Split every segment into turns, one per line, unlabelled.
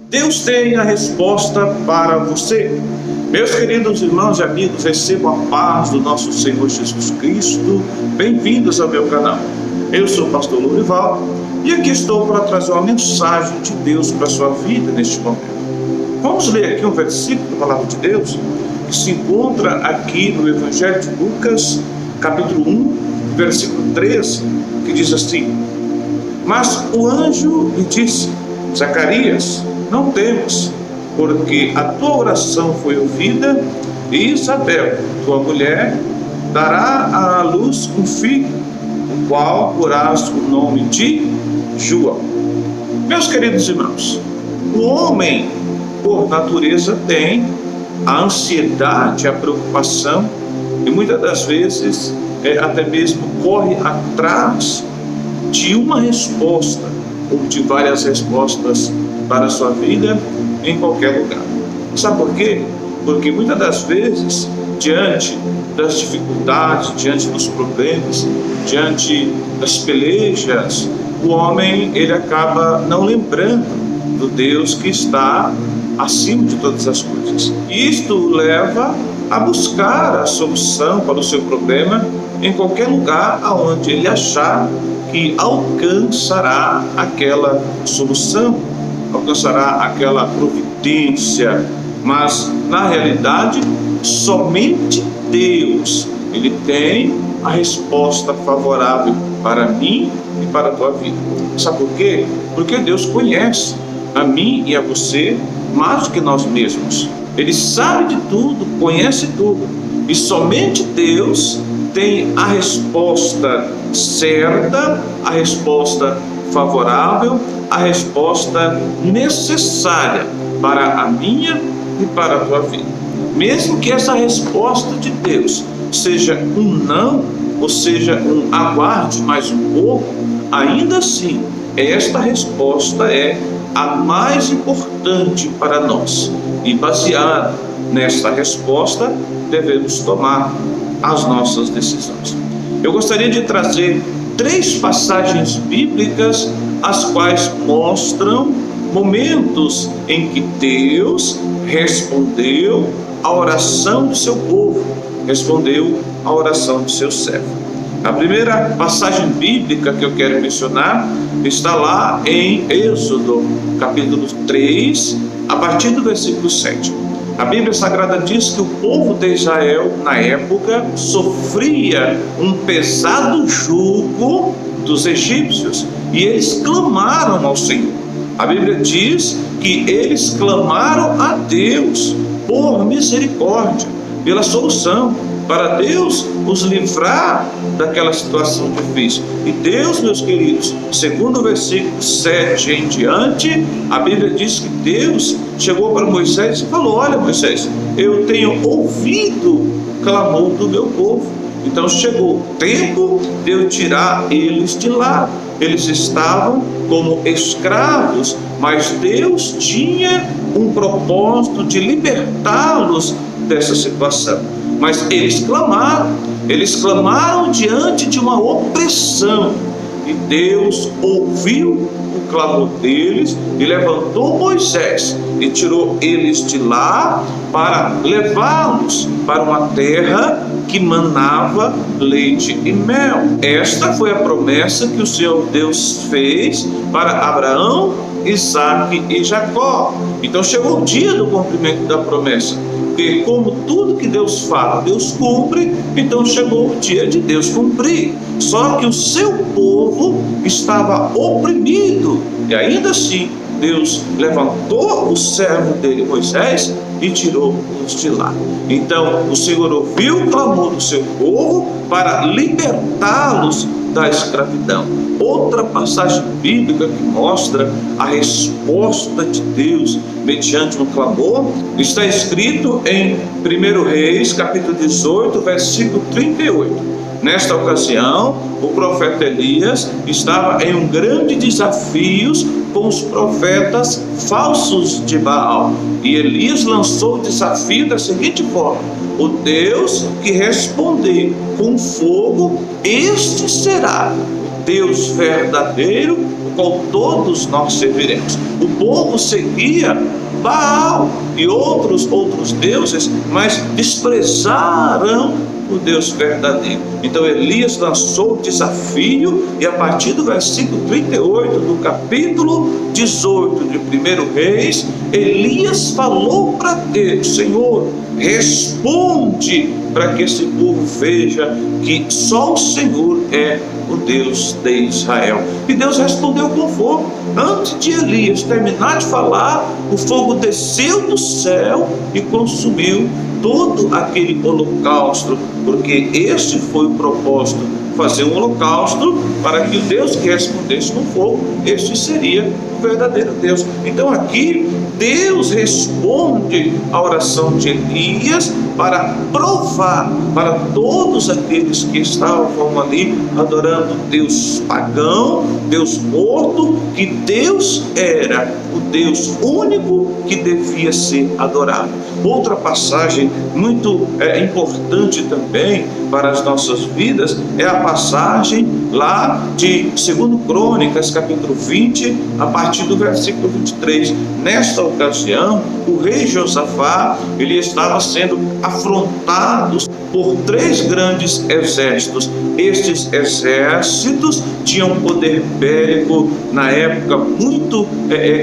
Deus tem a resposta para você. Meus queridos irmãos e amigos, recebam a paz do nosso Senhor Jesus Cristo. Bem-vindos ao meu canal. Eu sou o pastor Lourival e aqui estou para trazer uma mensagem de Deus para a sua vida neste momento. Vamos ler aqui um versículo da Palavra de Deus que se encontra aqui no Evangelho de Lucas, capítulo 1, versículo 13, que diz assim: Mas o anjo lhe disse: Zacarias, não temas, porque a tua oração foi ouvida, e Isabel, tua mulher, dará à luz um filho, o qual porás o nome de João. Meus queridos irmãos, o homem, por natureza, tem a ansiedade, a preocupação, e muitas das vezes até mesmo corre atrás de uma resposta, ou de várias respostas para a sua vida em qualquer lugar. Sabe por quê? Porque muitas das vezes, diante das dificuldades, diante dos problemas, diante das pelejas, o homem ele acaba não lembrando do Deus que está acima de todas as coisas. Isto leva a buscar a solução para o seu problema em qualquer lugar aonde ele achar que alcançará aquela solução, alcançará aquela providência. Mas na realidade, somente Deus ele tem a resposta favorável para mim e para a tua vida. Sabe por quê? Porque Deus conhece a mim e a você mais do que nós mesmos. Ele sabe de tudo, conhece tudo, e somente Deus tem a resposta certa, a resposta favorável, a resposta necessária para a minha e para a tua vida. Mesmo que essa resposta de Deus seja um não, ou seja, um aguarde mais um pouco, ainda assim, esta resposta é a mais importante para nós. E baseado nesta resposta, devemos tomar as nossas decisões. Eu gostaria de trazer 3 passagens bíblicas, as quais mostram momentos em que Deus respondeu à oração do seu povo, respondeu à oração do seu servo. A primeira passagem bíblica que eu quero mencionar está lá em Êxodo, capítulo 3, a partir do versículo 7. A Bíblia Sagrada diz que o povo de Israel, na época, sofria um pesado jugo dos egípcios, e eles clamaram ao Senhor. A Bíblia diz que eles clamaram a Deus por misericórdia, pela solução, para Deus os livrar daquela situação difícil. E Deus, meus queridos, segundo o versículo 7 em diante, a Bíblia diz que Deus chegou para Moisés e falou: Olha, Moisés, eu tenho ouvido o clamor do meu povo. Então chegou o tempo de eu tirar eles de lá. Eles estavam como escravos, mas Deus tinha um propósito de libertá-los dessa situação. Mas eles clamaram diante de uma opressão, e Deus ouviu o clamor deles e levantou Moisés e tirou eles de lá para levá-los para uma terra que manava leite e mel. Esta foi a promessa que o Senhor Deus fez para Abraão, Isaque e Jacó. Então chegou o dia do cumprimento da promessa, porque como tudo que Deus fala, Deus cumpre. Então chegou o dia de Deus cumprir. Só que o seu povo estava oprimido, e ainda assim Deus levantou o servo dele, Moisés, e tirou-os de lá. Então o Senhor ouviu o clamor do seu povo para libertá-los da escravidão. Outra passagem bíblica que mostra a resposta de Deus mediante um clamor está escrito em 1 Reis, capítulo 18, versículo 38. Nesta ocasião, o profeta Elias estava em um grande desafio com os profetas falsos de Baal. E Elias lançou o desafio da seguinte forma: o Deus que responder com fogo, este será Deus verdadeiro, o qual todos nós serviremos. O povo seguia Baal e outros deuses, mas desprezaram o Deus verdadeiro. Então Elias lançou o desafio, e a partir do versículo 38 do capítulo 18 de 1 Reis, Elias falou para Deus: Senhor, responde para que esse povo veja que só o Senhor é o Deus de Israel. E Deus respondeu com fogo. Antes de Elias terminar de falar, o fogo desceu do céu e consumiu todo aquele holocausto, porque este foi o propósito, fazer um holocausto para que o Deus que respondesse com fogo, este seria o verdadeiro Deus. Então aqui Deus responde à oração de Elias para provar para todos aqueles que estavam ali adorando Deus pagão, Deus morto, que Deus era o Deus único que devia ser adorado. Outra passagem muito importante também para as nossas vidas é a passagem lá de 2 Crônicas, capítulo 20, a partir do versículo 23. Nesta ocasião, o rei Josafá, ele estava sendo afrontado por 3 grandes exércitos. Estes exércitos tinham um poder bélico na época muito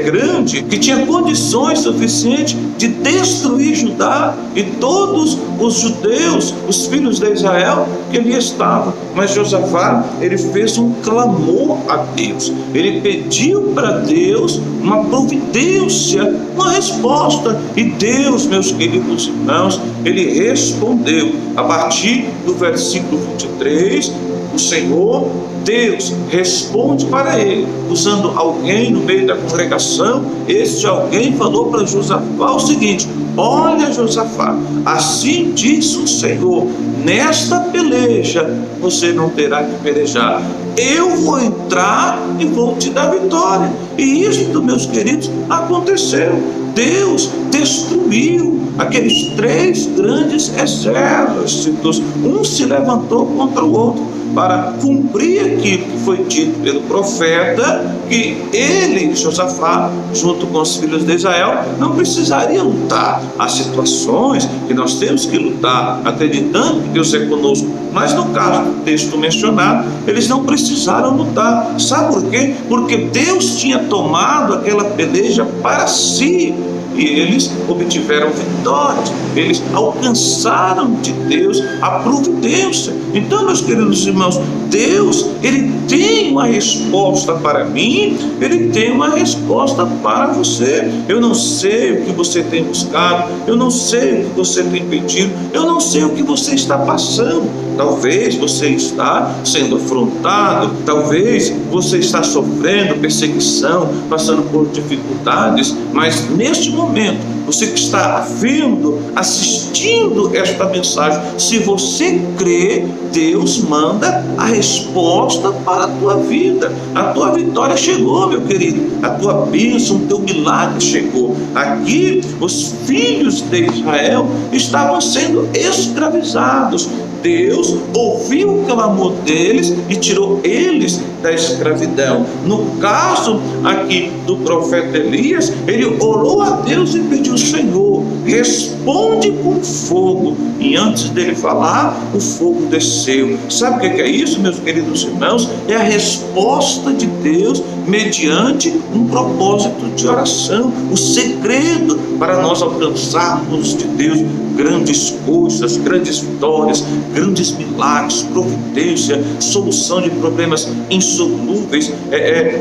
grande, que tinha condições suficientes de destruir Judá e todos os judeus, os filhos de Israel que ali estavam. Mas Josafá, ele fez um clamor a Deus. Ele pediu para Deus uma providência, uma resposta, e Deus, meus queridos irmãos, ele respondeu. A partir do versículo 23, o Senhor Deus responde para ele, usando alguém no meio da congregação. Este alguém falou para Josafá o seguinte: olha, Josafá, assim diz o Senhor, nesta peleja você não terá que pelejar, eu vou entrar e vou te dar vitória. E isto, meus queridos, aconteceu. Deus destruiu aqueles 3 grandes exércitos. Um se levantou contra o outro para cumprir aquilo que foi dito pelo profeta, que ele, Josafá, junto com os filhos de Israel, não precisaria lutar. Há situações que nós temos que lutar acreditando que Deus é conosco, mas no caso do texto mencionado, eles não precisaram lutar. Sabe por quê? Porque Deus tinha tomado aquela peleja para si, e eles obtiveram vitória, eles alcançaram de Deus a providência. Então, meus queridos irmãos, Deus, ele tem uma resposta para mim, ele tem uma resposta para você. Eu não sei o que você tem buscado, eu não sei o que você tem pedido, eu não sei o que você está passando. Talvez você está sendo afrontado, talvez você está sofrendo perseguição, passando por dificuldades, mas neste momento, você que está vendo, assistindo esta mensagem, se você crê, Deus manda a resposta para a tua vida. A tua vitória chegou, meu querido. A tua bênção, o teu milagre chegou. Aqui, os filhos de Israel estavam sendo escravizados. Deus ouviu o clamor deles e tirou eles da escravidão. No caso aqui do profeta Elias, ele orou a Deus e pediu: Senhor, responde com fogo. E antes dele falar, o fogo desceu. Sabe o que é isso, meus queridos irmãos? É a resposta de Deus mediante um propósito de oração. O segredo para nós alcançarmos de Deus grandes coisas, grandes vitórias, grandes milagres, providência, solução de problemas insolúveis,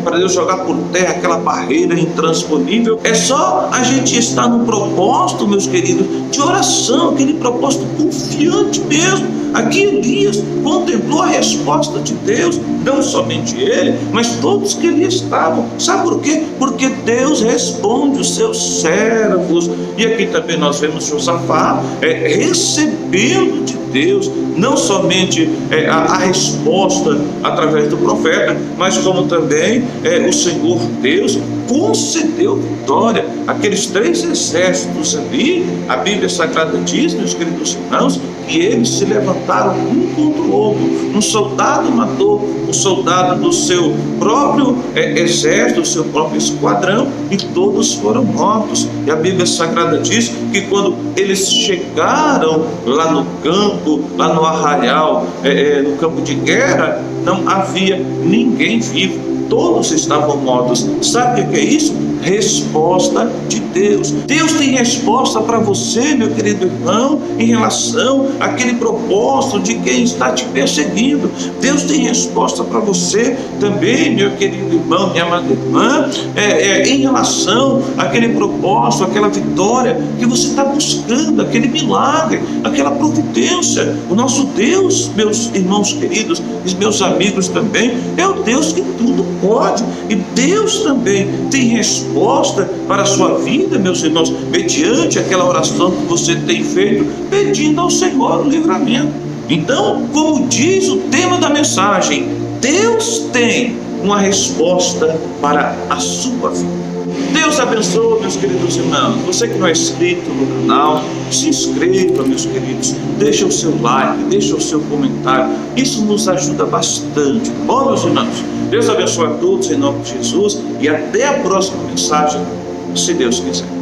para Deus jogar por terra aquela barreira intransponível. É só a gente estar no propósito, meus queridos, de oração, aquele propósito confiante mesmo. Aqui Elias contemplou a resposta de Deus, não somente ele, mas todos que ali estavam. Sabe por quê? Porque Deus responde os seus servos. E aqui também nós vemos Josafá recebendo de Deus, não somente a resposta através do profeta, mas como também o Senhor Deus concedeu vitória àqueles 3 exércitos ali. A Bíblia Sagrada diz, meus queridos irmãos, que eles se levantaram um contra o outro. Um soldado matou um soldado do seu próprio exército, do seu próprio esquadrão, e todos foram mortos. E a Bíblia Sagrada diz que quando eles chegaram lá no campo, lá no arraial, no campo de guerra, não havia ninguém vivo. Todos estavam mortos. Sabe o que é isso? Resposta de Deus. Deus tem resposta para você, meu querido irmão, em relação àquele propósito de quem está te perseguindo. Deus tem resposta para você também, meu querido irmão, minha amada irmã, em relação àquele propósito, aquela vitória que você está buscando, aquele milagre, aquela providência. O nosso Deus, meus irmãos queridos e meus amigos também, é o Deus que tudo pode. E Deus também tem resposta para a sua vida, meus irmãos, mediante aquela oração que você tem feito, pedindo ao Senhor o livramento. Então, como diz o tema da mensagem, Deus tem uma resposta para a sua vida. Deus abençoe, meus queridos irmãos. Você que não é inscrito no canal, se inscreva, meus queridos. Deixa o seu like, deixa o seu comentário. Isso nos ajuda bastante. Bom, meus irmãos, Deus abençoe a todos em nome de Jesus e até a próxima mensagem, se Deus quiser.